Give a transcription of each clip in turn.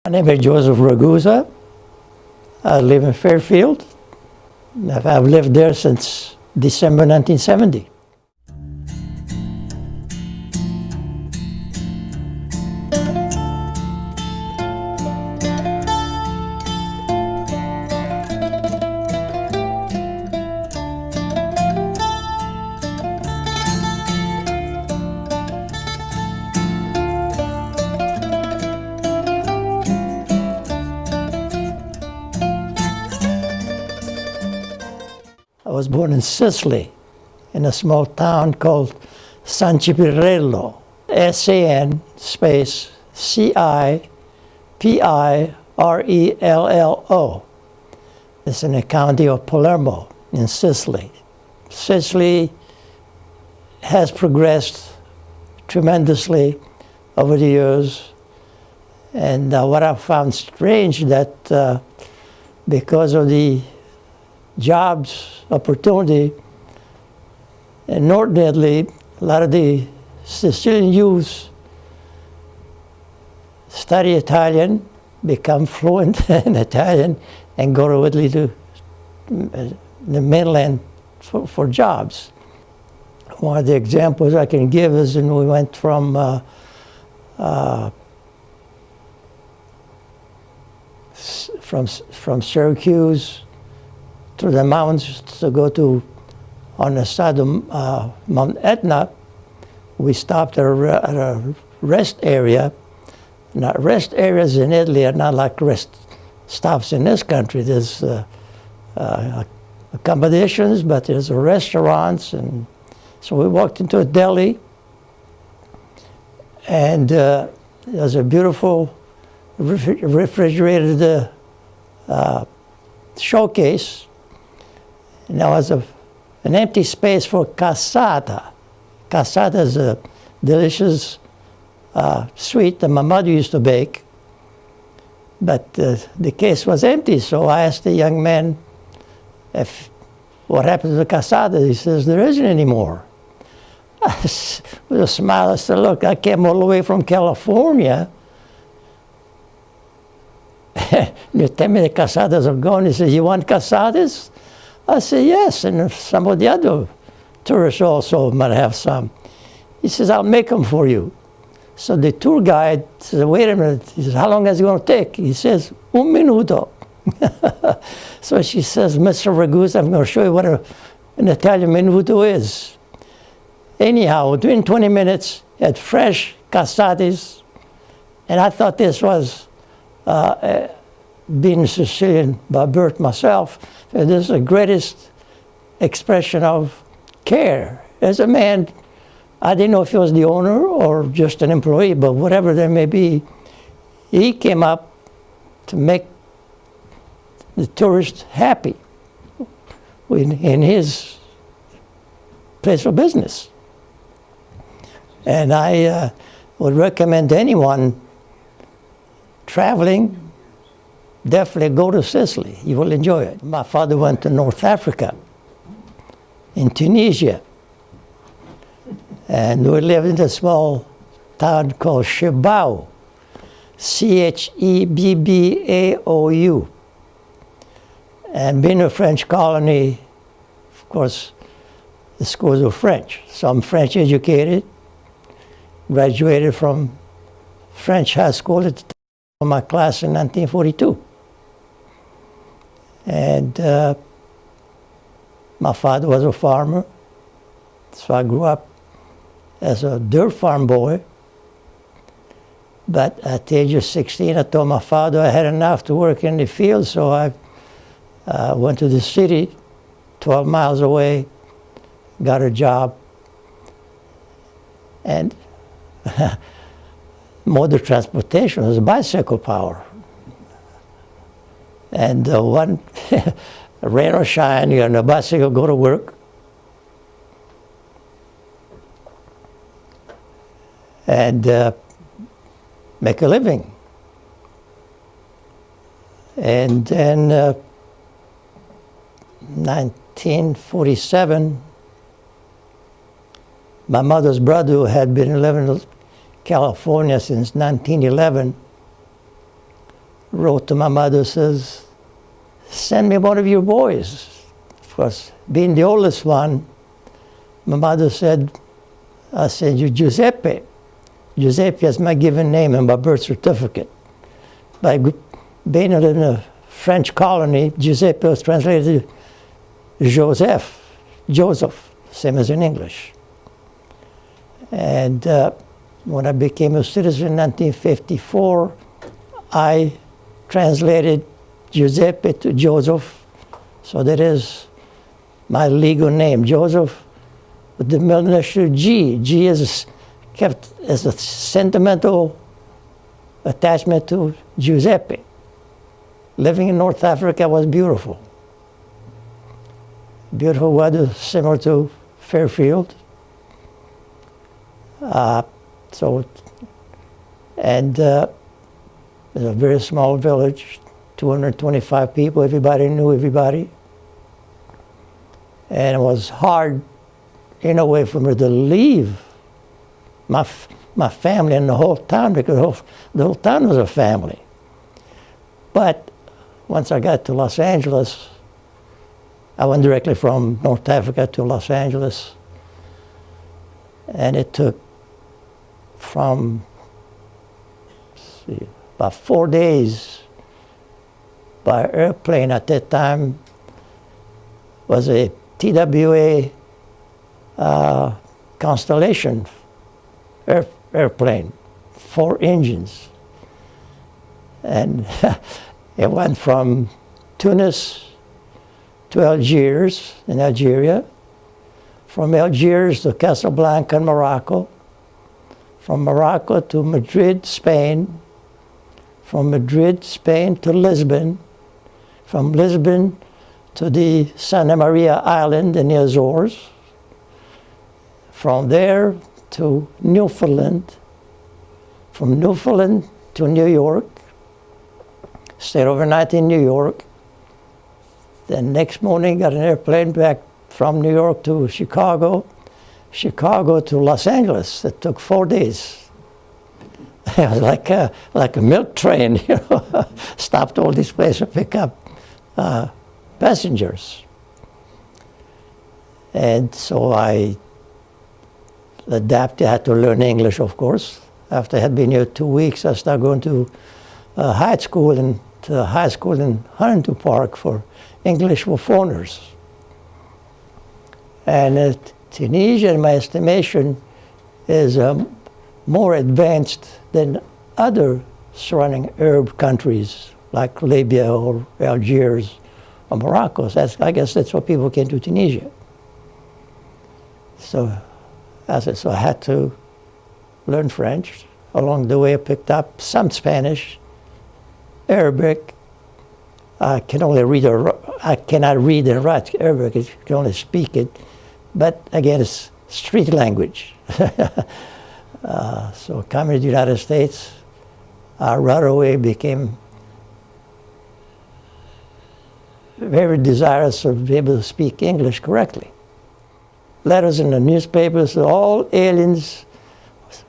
My name is Joseph Ragusa. I live in Fairfield. I've lived there since December 1970. I was born in Sicily, in a small town called San Cipriello, S-A-N space C-I-P-I-R-E-L-L-O. It's in the county of Palermo in Sicily. Sicily has progressed tremendously over the years, and what I found strange that because of the jobs opportunity, and inordinately, a lot of the Sicilian youths study Italian, become fluent in Italian, and go to Italy to the mainland for jobs. One of the examples I can give is when we went from Syracuse through the mountains to go to, on the side of Mount Etna. We stopped at a rest area. Now, rest areas in Italy are not like rest stops in this country. There's accommodations, but there's restaurants. And so we walked into a deli, and there's a beautiful refrigerated showcase. And there was an empty space for cassata. Cassata is a delicious sweet that my mother used to bake. But the case was empty, so I asked the young man what happened to the cassata. He says, there isn't anymore. With a smile, I said, look, I came all the way from California. You tell me the cassatas are gone. He said, you want cassatas? I said, yes, and some of the other tourists also might have some. He says, I'll make them for you. So the tour guide says, wait a minute. He says, how long is it going to take? He says, un minuto. So she says, Mr. Ragusa, I'm going to show you what an Italian minuto is. Anyhow, within 20 minutes, had fresh cassatas, and I thought this was being Sicilian by birth myself, this is the greatest expression of care. As a man, I didn't know if he was the owner or just an employee, but whatever there may be, he came up to make the tourist happy in his place of business. And I would recommend to anyone traveling, definitely go to Sicily. You will enjoy it. My father went to North Africa, in Tunisia. And we lived in a small town called Chebbau, C-H-E-B-B-A-O-U. And being a French colony, of course, the schools were French. So I'm French educated, graduated from French high school at the time of my class in 1942. And my father was a farmer, so I grew up as a dirt farm boy. But at the age of 16, I told my father I had enough to work in the field, so I went to the city, 12 miles away, got a job, and mode of transportation was bicycle power. And one rain or shine, you're on a bicycle, go to work. And make a living. And then 1947, my mother's brother, who had been living in California since 1911, wrote to my mother, says, send me one of your boys. Of course, being the oldest one, my mother said, I send you Giuseppe. Giuseppe is my given name and my birth certificate. By being in a French colony, Giuseppe was translated to Joseph, same as in English. And when I became a citizen in 1954, I translated Giuseppe to Joseph, so that is my legal name, Joseph, with the middle initial G. G is kept as a sentimental attachment to Giuseppe. Living in North Africa was beautiful. Beautiful weather, similar to Fairfield. It's a very small village, 225 people, everybody knew everybody. And it was hard, in a way, for me to leave my family and the whole town, because the whole town was a family. But once I got to Los Angeles, I went directly from North Africa to Los Angeles, and it took from about 4 days by airplane. At that time was a TWA Constellation airplane, 4 engines. And it went from Tunis to Algiers in Algeria, from Algiers to Casablanca in Morocco, from Morocco to Madrid, Spain, from Madrid, Spain to Lisbon, from Lisbon to the Santa Maria Island in the Azores, from there to Newfoundland, from Newfoundland to New York, stayed overnight in New York. Then next morning got an airplane back from New York to Chicago, Chicago to Los Angeles. It took 4 days. It was like a milk train, you know. Stopped all these places to pick up passengers. And so I adapted. I had to learn English, of course. After I had been here 2 weeks, I started going to high school in Huntington Park for English for foreigners. And Tunisia, in my estimation, is more advanced than other surrounding Arab countries like Libya or Algiers or Morocco. So I guess that's why people came to Tunisia. So I had to learn French. Along the way, I picked up some Spanish, Arabic. I cannot read and write Arabic. I can only speak it. But again, it's street language. So coming to the United States, I right away became very desirous of being able to speak English correctly. Letters in the newspapers, all aliens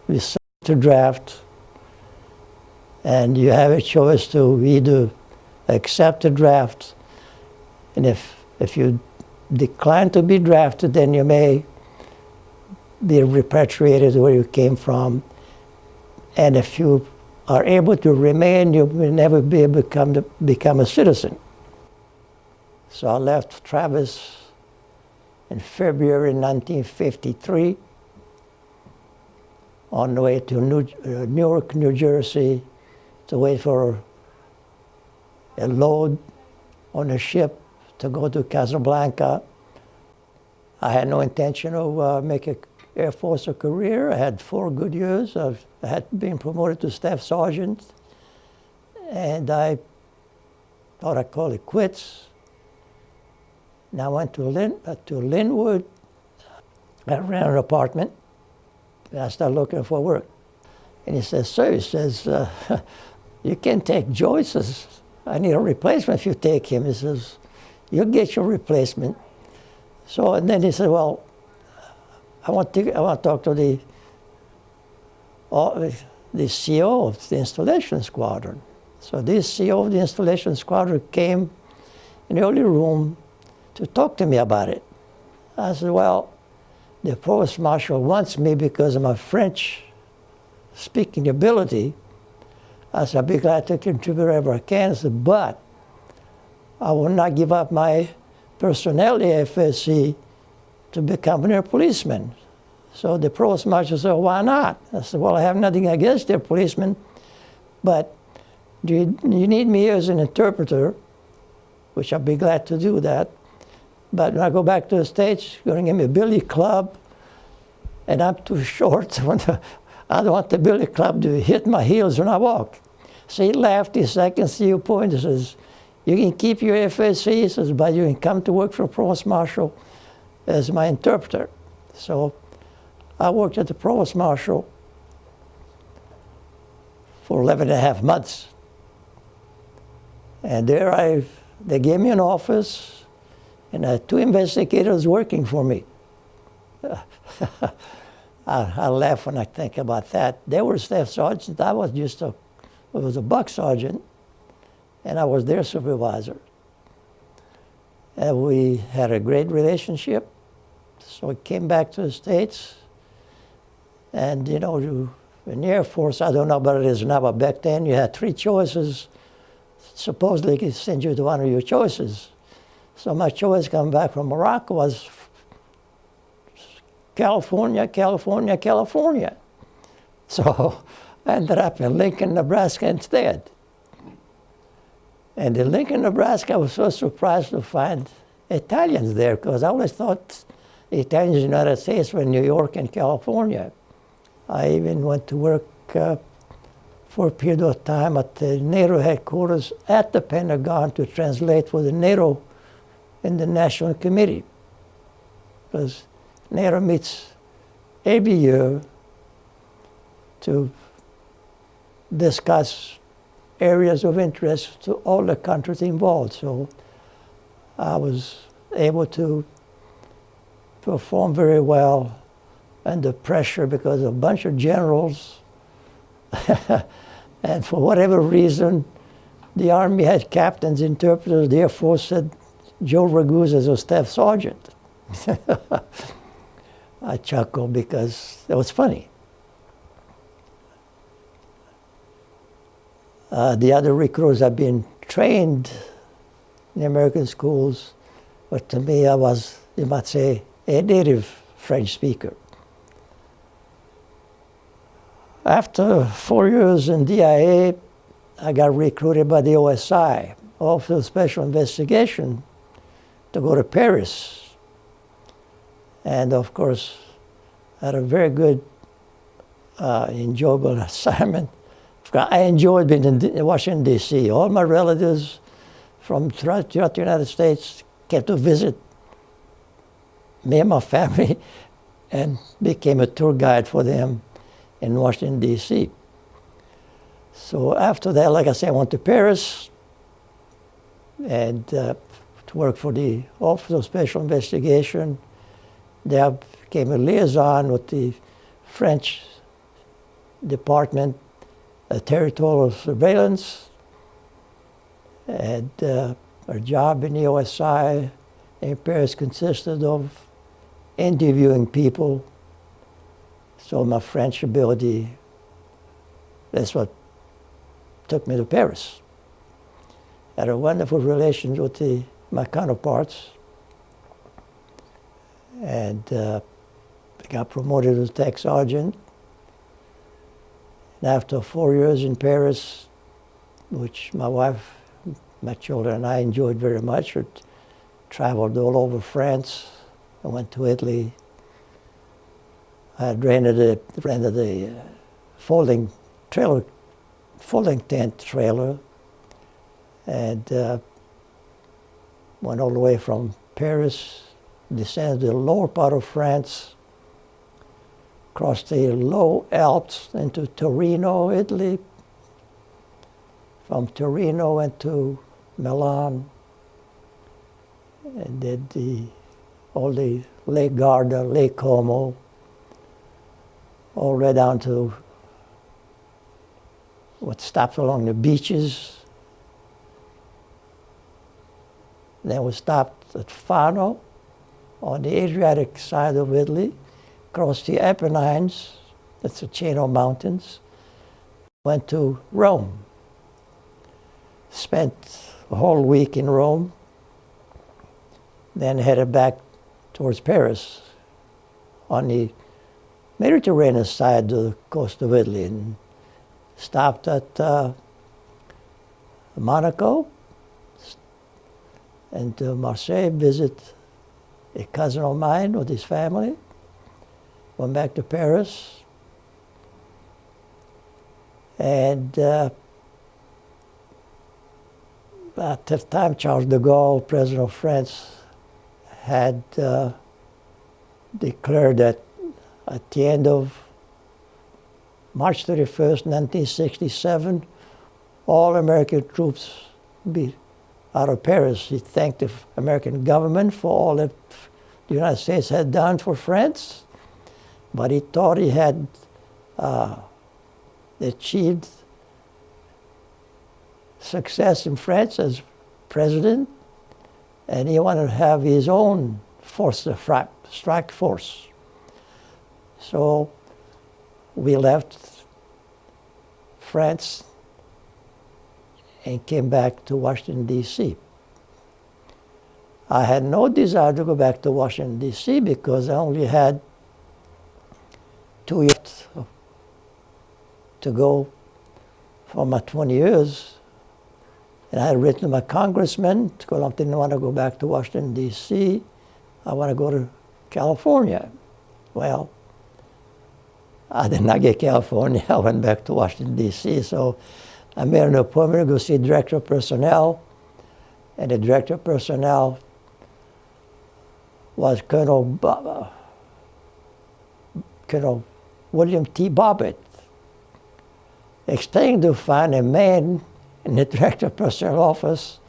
we sent to draft, and you have a choice to either accept the draft, and if you decline to be drafted, then you may be repatriated to where you came from, and if you are able to remain, you will never be able to become a citizen. So I left Travis in February 1953 on the way to Newark, New Jersey, to wait for a load on a ship to go to Casablanca. I had no intention of making Air Force a career. I had 4 good years. I had been promoted to Staff Sergeant, and I thought I'd call it quits. And I went to Linwood. I ran an apartment, and I started looking for work. And he says, sir, he says, you can't take Joe. He says, I need a replacement if you take him. He says, you'll get your replacement. So, and then he said, well, I want to talk to the CEO of the installation squadron. So this CEO of the installation squadron came in the early room to talk to me about it. I said, well, the provost marshal wants me because of my French speaking ability. I said, I'll be glad to contribute wherever I can. I said, but I will not give up my personality at FSC to become a policeman. So the provost marshal said, why not? I said, well, I have nothing against their policemen, but you need me as an interpreter, which I'll be glad to do that. But when I go back to the States, you're going to give me a billy club, and I'm too short. I don't want the billy club to hit my heels when I walk. So he laughed. He said, I can see your point. He says, you can keep your FSC, he says, but you can come to work for Provost Marshal as my interpreter. So I worked at the Provost Marshal for 11.5 months. And there they gave me an office, and I had 2 investigators working for me. I laugh when I think about that. They were staff sergeants. I was just was a buck sergeant, and I was their supervisor. And we had a great relationship. So I came back to the States, and you know, in the Air Force, I don't know about it is now, but back then you had 3 choices. Supposedly they could send you to one of your choices. So my choice coming back from Morocco was California, California, California. So I ended up in Lincoln, Nebraska instead. And in Lincoln, Nebraska, I was so surprised to find Italians there, because I always thought the Italians in the United States were in New York and California. I even went to work for a period of time at the NATO headquarters at the Pentagon to translate for the NATO in the National Committee. Because NATO meets every year to discuss areas of interest to all the countries involved. So I was able to perform very well under pressure because a bunch of generals and for whatever reason, the Army had captains, interpreters. The Air Force said Joe Ragusa is a staff sergeant. I chuckled because it was funny. The other recruits had been trained in the American schools, but to me, I was, you might say, a native French speaker. After 4 years in DIA, I got recruited by the OSI, Office of Special Investigation, to go to Paris. And of course, I had a very good, enjoyable assignment. I enjoyed being in Washington, D.C. All my relatives from throughout the United States came to visit me and my family, and became a tour guide for them in Washington, D.C. So after that, like I said, I went to Paris and to work for the Office of Special Investigation. There I became a liaison with the French Department of Territorial Surveillance. And our job in the OSI in Paris consisted of interviewing people. So my French ability, that's what took me to Paris. I had a wonderful relation with my counterparts, and got promoted as tech sergeant. And after 4 years in Paris, which my wife, my children, and I enjoyed very much, we traveled all over France. I went to Italy. I had rented a folding tent trailer, and went all the way from Paris, descended to the lower part of France, crossed the low Alps into Torino, Italy. From Torino went to Milan, and did all the Lake Garda, Lake Como, all the way down to would stop along the beaches. Then we stopped at Fano on the Adriatic side of Italy, crossed the Apennines, that's the chain of mountains, went to Rome. Spent a whole week in Rome, then headed back towards Paris on the Mediterranean side of the coast of Italy, and stopped at Monaco and to Marseille, visit a cousin of mine with his family. Went back to Paris, and at that time, Charles de Gaulle, President of France, had declared that at the end of March 31st, 1967, all American troops be out of Paris. He thanked the American government for all that the United States had done for France, but he thought he had achieved success in France as president, and he wanted to have his own force, the strike force. So we left France and came back to Washington, D.C. I had no desire to go back to Washington, D.C. because I only had 2 years to go for my 20 years. And I had written to my congressman, because I didn't want to go back to Washington, D.C. I want to go to California. Well, I did not get California. I went back to Washington, D.C. So I made an appointment to go see the Director of Personnel. And the Director of Personnel was Colonel William T. Bobbitt, expecting to find a man in the Director of Personnel office.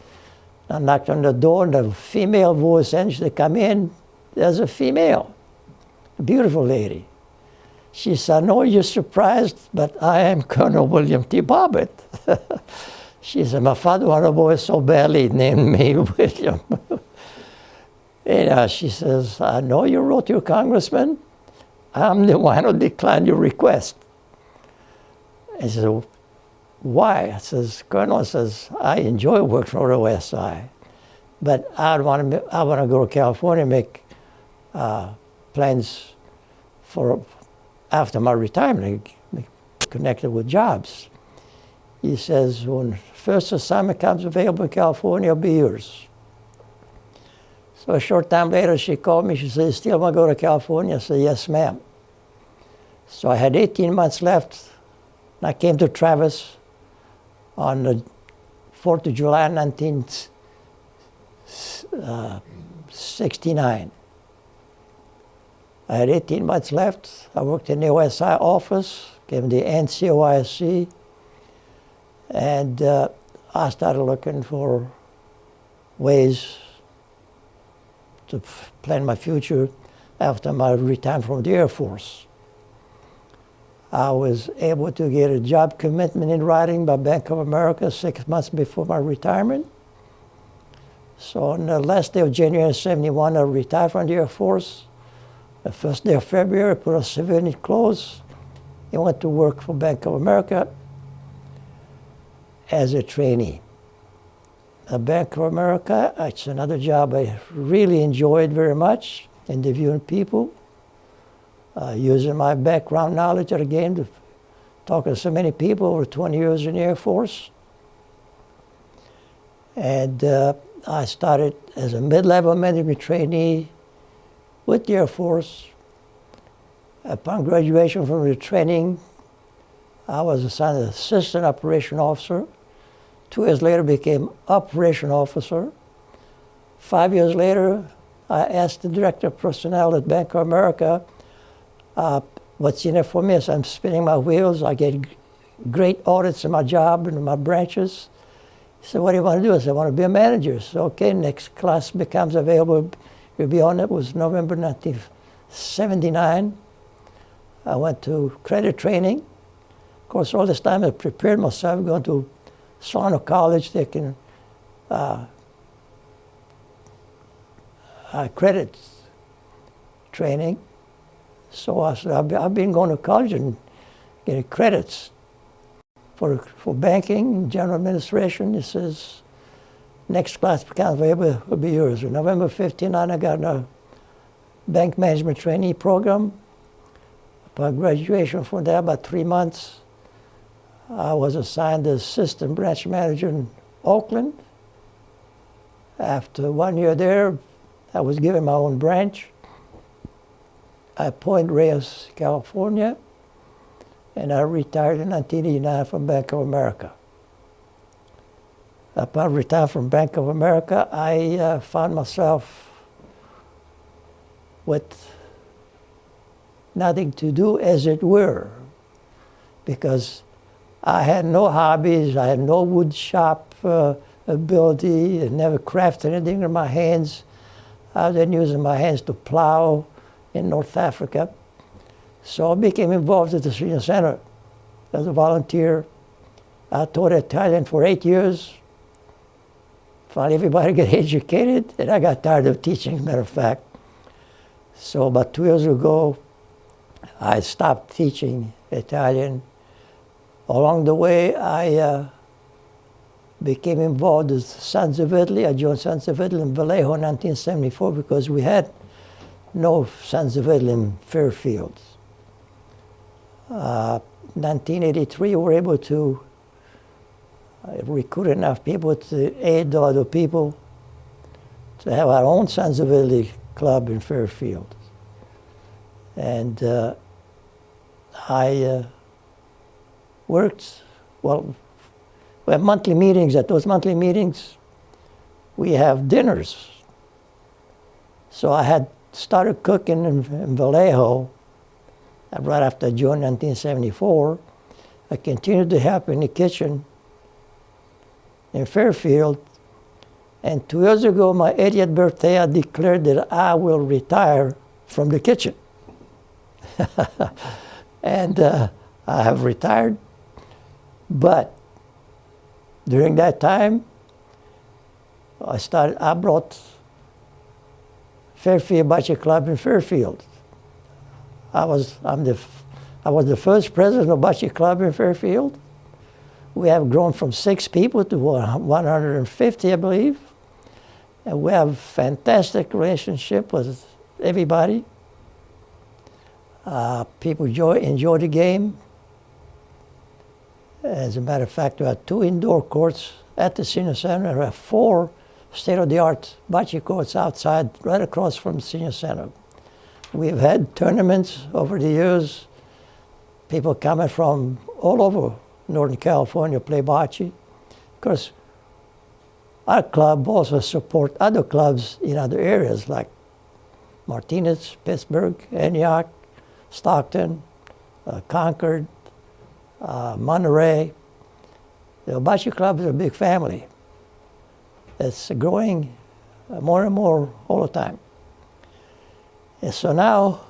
I knocked on the door, and the female voice answered to come in. There's a female, a beautiful lady. She said, "I know you're surprised, but I am Colonel William T. Bobbitt." She said, "My father wanted a boy so badly, he named me William." And she says, "I know you wrote your congressman. I'm the one who declined your request." And she said, "Why?" I says, "Colonel," says, "I enjoy working for the West Side, but I want to go to California and make plans for after my retirement, connected with jobs." He says, "When first assignment comes available in California, it'll be yours." So a short time later, she called me. She said, "Still want to go to California?" I said, "Yes, ma'am." So I had 18 months left. And I came to Travis on the 4th of July, 1969. I had 18 months left. I worked in the OSI office, came to the NCOISC, and I started looking for ways to plan my future after my retirement from the Air Force. I was able to get a job commitment in writing by Bank of America 6 months before my retirement. So on the last day of January 71, I retired from the Air Force. The first day of February, I put on civilian clothes and went to work for Bank of America as a trainee. At Bank of America, it's another job I really enjoyed very much, interviewing people, using my background knowledge again to talk to so many people over 20 years in the Air Force. And I started as a mid-level management trainee with the Air Force. Upon graduation from the training, I was assigned as Assistant Operation Officer. 2 years later, became Operation Officer. 5 years later, I asked the Director of Personnel at Bank of America, what's in it for me? So I'm spinning my wheels. I get great audits in my job and in my branches. He said, "What do you want to do?" I said, "I want to be a manager." So, okay, next class becomes available. You'll be on it. It was November 1979. I went to credit training. Of course, all this time I prepared myself, going to Solano College, taking credit training. So I said, I've been going to college and getting credits for banking, general administration. He says, next class available will be yours. On November 59, I got a bank management trainee program. Upon graduation from there, about 3 months, I was assigned as assistant branch manager in Oakland. After 1 year there, I was given my own branch at Point Reyes, California, and I retired in 1989 from Bank of America. Upon retiring from Bank of America, I found myself with nothing to do, as it were, because I had no hobbies, I had no wood shop ability, I never crafted anything with my hands. I was then using my hands to plow in North Africa. So I became involved at the senior center as a volunteer. I taught Italian for 8 years. Finally, everybody got educated, and I got tired of teaching, as a matter of fact. So about 2 years ago, I stopped teaching Italian. Along the way, I became involved with Sons of Italy. I joined Sons of Italy in Vallejo in 1974 because we had no Sons of Italy in Fairfield. 1983, we were able to recruit enough people to aid other people to have our own Sons of Italy club in Fairfield. And I worked, well, we have monthly meetings. At those monthly meetings, we have dinners. So I had started cooking in Vallejo right after I joined in 1974. I continued to help in the kitchen in Fairfield. And 2 years ago, my 80th birthday, I declared that I will retire from the kitchen. And I have retired. But during that time, I brought Fairfield Bocce Club in Fairfield. I was the first president of Bocce Club in Fairfield. We have grown from 6 people to 150, I believe. And we have a fantastic relationship with everybody. People enjoy the game. As a matter of fact, we have 2 indoor courts at the senior center. We have 4 state-of-the-art bocce courts outside, right across from the senior center. We've had tournaments over the years. People coming from all over Northern California play bocce. Of course, our club also supports other clubs in other areas like Martinez, Pittsburgh, Antioch, Stockton, Concord, Monterey. The bocce club is a big family. It's growing more and more all the time. And so now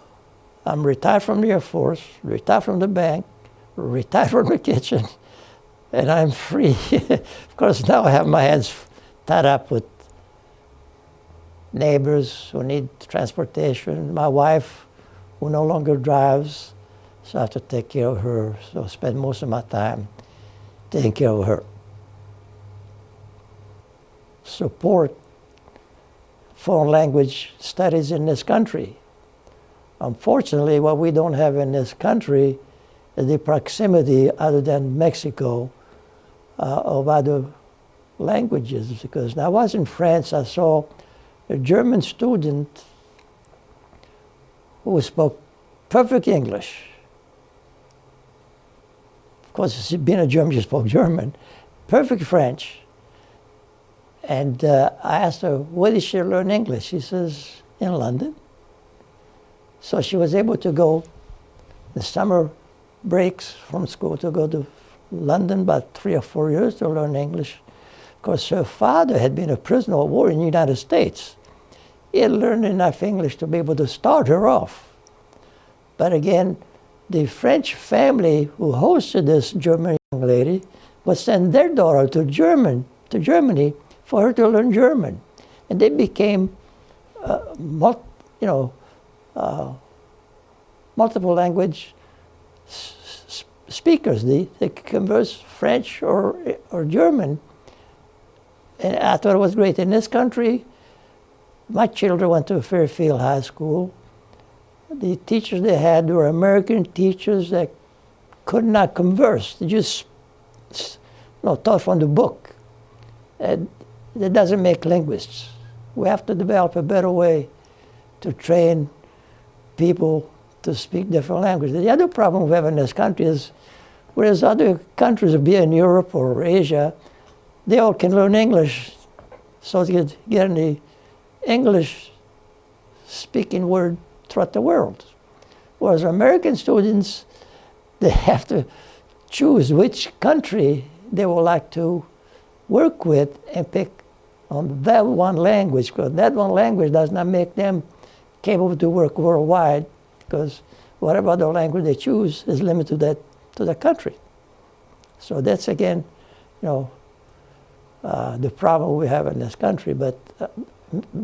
I'm retired from the Air Force, retired from the bank, retired from the kitchen, and I'm free. Of course, now I have my hands tied up with neighbors who need transportation, my wife who no longer drives, so I have to take care of her. So I spend most of my time taking care of her. Support foreign language studies in this country. Unfortunately, what we don't have in this country is the proximity, other than Mexico, of other languages. Because when I was in France, I saw a German student who spoke perfect English. Of course, being a German, she spoke German. Perfect French. And I asked her, where did she learn English? She says, in London. So she was able to go the summer breaks from school to go to London about 3 or 4 years to learn English. Of course, her father had been a prisoner of war in the United States. He had learned enough English to be able to start her off. But again, the French family who hosted this German young lady would send their daughter to Germany for her to learn German. And they became, multiple language speakers. They converse French or German. And I thought it was great. In this country, my children went to Fairfield High School. The teachers they had were American teachers that could not converse. They just taught from the book. And that doesn't make linguists. We have to develop a better way to train people to speak different languages. The other problem we have in this country is, whereas other countries, be it in Europe or Asia, they all can learn English, so they get in the English-speaking world throughout the world. Whereas American students, they have to choose which country they would like to work with and pick on that one language, because that one language does not make them capable to work worldwide, because whatever other language they choose is limited to that country. So that's, again, the problem we have in this country. But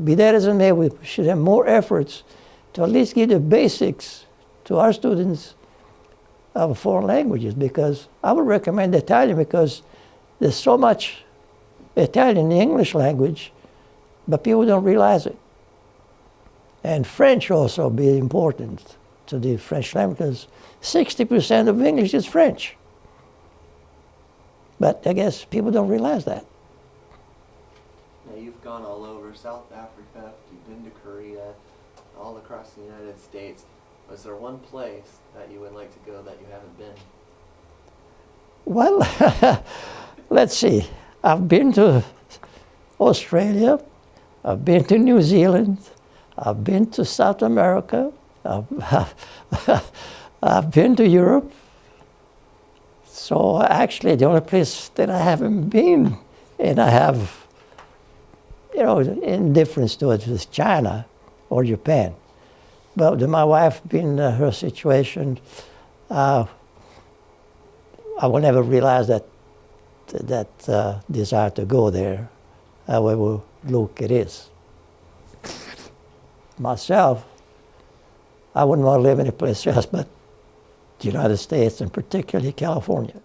be that as it may, we should have more efforts to at least give the basics to our students of foreign languages, because I would recommend Italian, because there's so much Italian in the English language, but people don't realize it. And French also be important to the French language, because 60% of English is French. But I guess people don't realize that. Now, you've gone all over South Africa, you've been to Korea, all across the United States. Was there one place that you would like to go that you haven't been? Well, let's see. I've been to Australia, I've been to New Zealand, I've been to South America, I've been to Europe. So actually the only place that I haven't been, and I have, indifference to it, is China or Japan. But my wife, being her situation, I will never realize that desire to go there, however look it is. Myself, I wouldn't want to live any place else but the United States, and particularly California.